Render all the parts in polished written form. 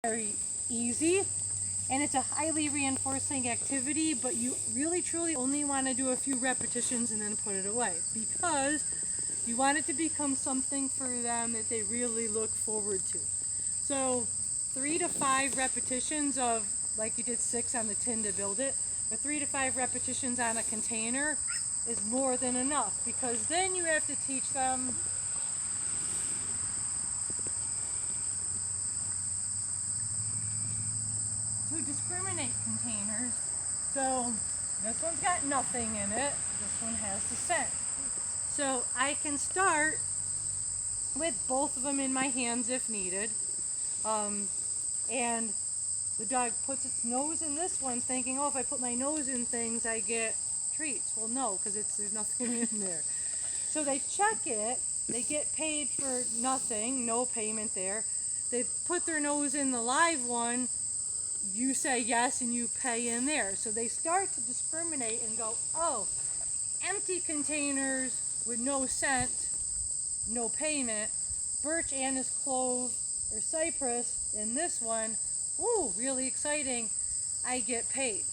very easy, and it's a highly reinforcing activity, but you really truly only want to do a few repetitions and then put it away, because you want it to become something for them that they really look forward to. So 3 to 5 repetitions of, like you did 6 on the tin to build it, but 3 to 5 repetitions on a container is more than enough, because then you have to teach them to discriminate containers. So this one's got nothing in it, this one has the scent. So I can start with both of them in my hands if needed. And the dog puts its nose in this one thinking, oh, if I put my nose in things I get treats. Well, no, because there's nothing in there. So they check it, they get paid for nothing, no payment there. They put their nose in the live one, you say yes and you pay in there. So they start to discriminate and go, oh, empty containers with no scent, no payment, birch, anise, clove, or cypress in this one, ooh, really exciting, I get paid.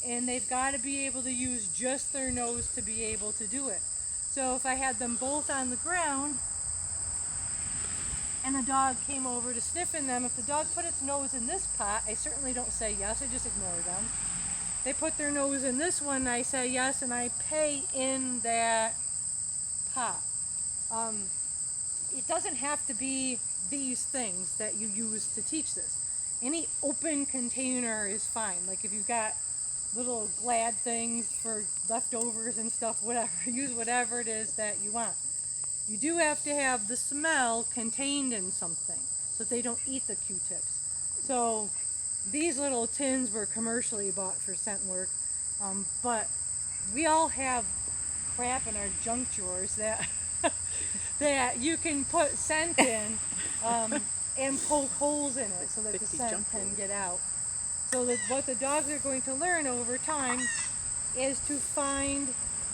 And they've got to be able to use just their nose to be able to do it. So if I had them both on the ground and the dog came over to sniff in them, if the dog put its nose in this pot, I certainly don't say yes, I just ignore them. They put their nose in this one, I say yes, and I pay in that pot. It doesn't have to be these things that you use to teach this. Any open container is fine. Like if you've got little Glad things for leftovers and stuff, whatever, use whatever it is that you want. You do have to have the smell contained in something so that they don't eat the Q-tips. So these little tins were commercially bought for scent work, but we all have crap in our junk drawers that that you can put scent in and poke holes in it so that the scent can get out. So that what the dogs are going to learn over time is to find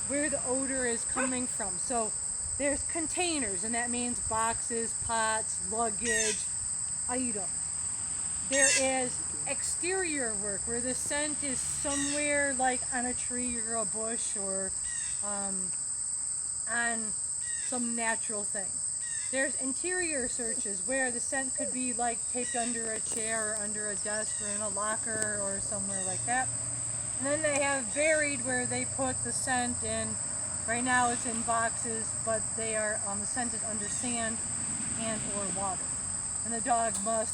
where the odor is coming from. So there's containers, and that means boxes, pots, luggage, items. There is exterior work where the scent is somewhere like on a tree or a bush or on some natural thing. There's interior searches where the scent could be like taped under a chair or under a desk or in a locker or somewhere like that. And then they have buried where they put the scent in. Right now it's in boxes, but they are scented under sand and or water. And the dog must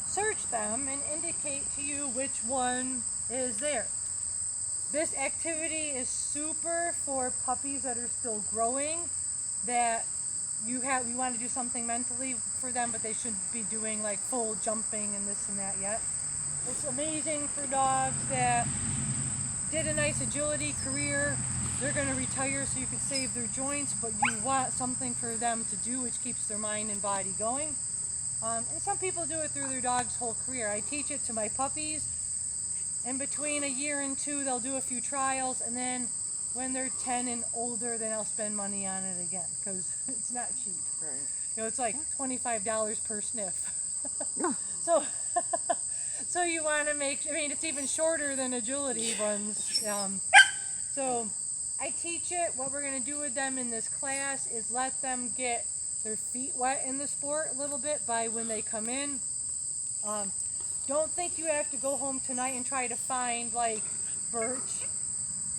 search them and indicate to you which one is there. This activity is super for puppies that are still growing, that you want to do something mentally for them, but they shouldn't be doing like full jumping and this and that yet. It's amazing for dogs that did a nice agility career. They're going to retire so you can save their joints, but you want something for them to do which keeps their mind and body going. And some people do it through their dog's whole career. I teach it to my puppies. In between a year and 2, they'll do a few trials, and then when they're 10 and older, then I'll spend money on it again, because it's not cheap. Right. You know, it's like $25 per sniff. So, so you want to make, I mean, it's even shorter than agility ones. So I teach it. What we're going to do with them in this class is let them get their feet wet in the sport a little bit by when they come in. Don't think you have to go home tonight and try to find like birch.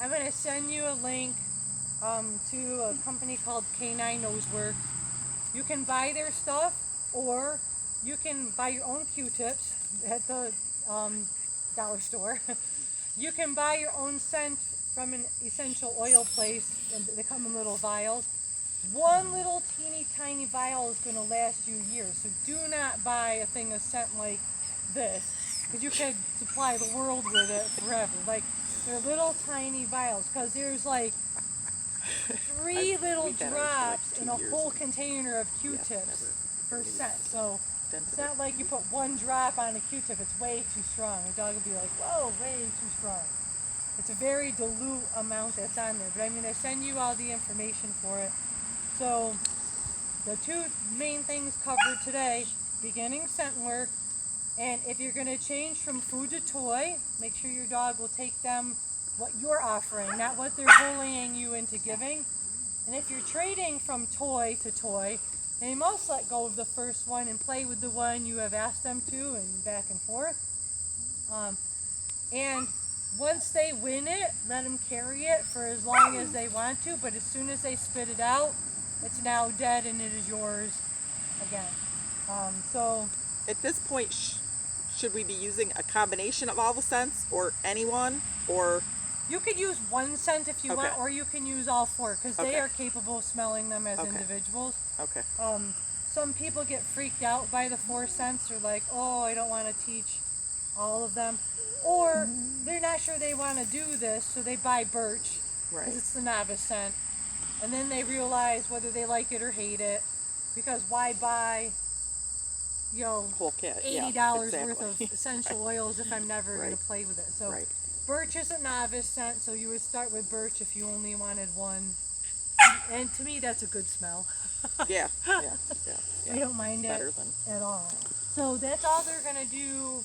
I'm going to send you a link to a company called K9 Nosework. You can buy their stuff, or you can buy your own Q-tips at the dollar store. You can buy your own scent from an essential oil place, and they come in little vials. One little teeny tiny vial is going to last you years, so do not buy a thing of scent like this, because you could supply the world with it forever. Like, they're little tiny vials, because there's like 3 little drops in a whole container of Q-tips per scent. So it's not like you put 1 drop on a Q-tip, it's way too strong. A dog would be like, whoa, way too strong. It's a very dilute amount that's on there, but I'm going to send you all the information for it. So the 2 main things covered today: beginning scent work And if you're going to change from food to toy, make sure your dog will take them what you're offering, not what they're bullying you into giving. And if you're trading from toy to toy, they must let go of the first one and play with the one you have asked them to, and back and forth. And once they win it, let them carry it for as long as they want to, but as soon as they spit it out, it's now dead and it is yours again. So at this point, should we be using a combination of all the scents, or anyone, or? You could use one scent if you want, or you can use all four, because they are capable of smelling them as individuals. Okay. Some people get freaked out by the 4 scents. They're like, oh, I don't want to teach all of them. Or they're not sure they want to do this, so they buy birch, because it's the novice scent. And then they realize whether they like it or hate it, because why buy, whole kit, $80 worth of essential oils if I'm never going to play with it. So birch is a novice scent, so you would start with birch if you only wanted one. And to me, that's a good smell. Yeah. I don't mind it at all. So that's all they're going to do